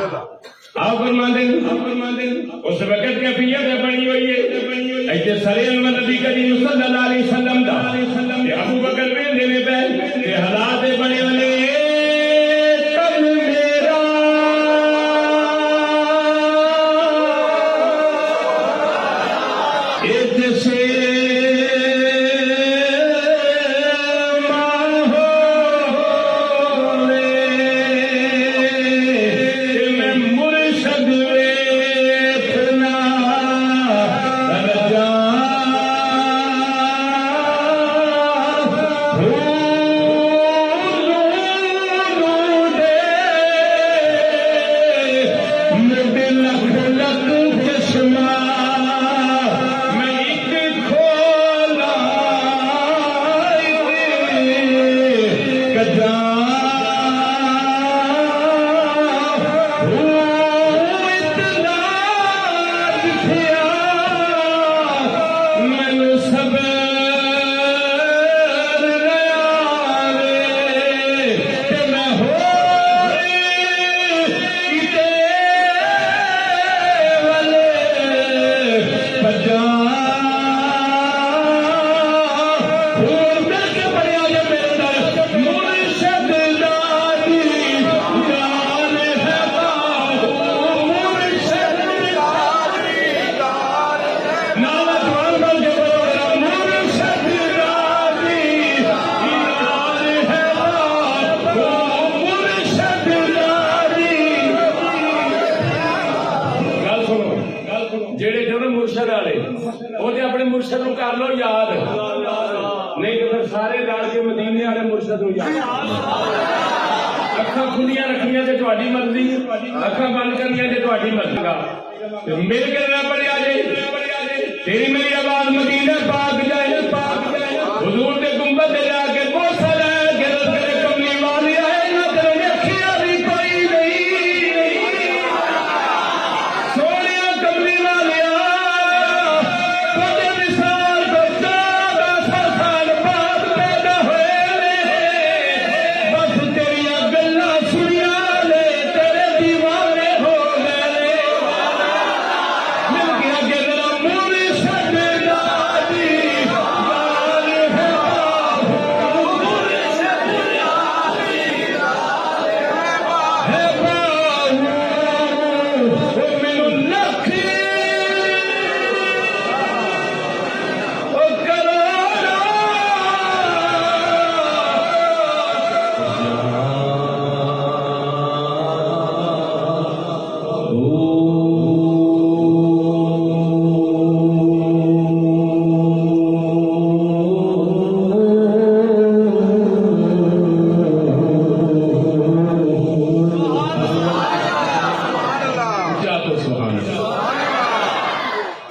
आओ फरमाते उस वक्त कैफियत बनी हुई है ऐसे सरे नबी करीम सल्लल्लाहु अलैहि वसल्लम दा अबू बकर वेंदे ने पे ते हालात बने ने कल मेरा इतसे जेड़े जो मुर्शद वाले ओदे अपने मुर्शद नूं कर लो याद नहीं तो फिर सारे रल के मदीने वाले मुर्शद नूं याद अखां खुलियां रखनियां ते तुहाडी मर्जी अखां बंद करनियां ते तुहाडी मर्जी मिल के ना पढ़िया जे तेरी मेरी आवाज मदीने पाक जा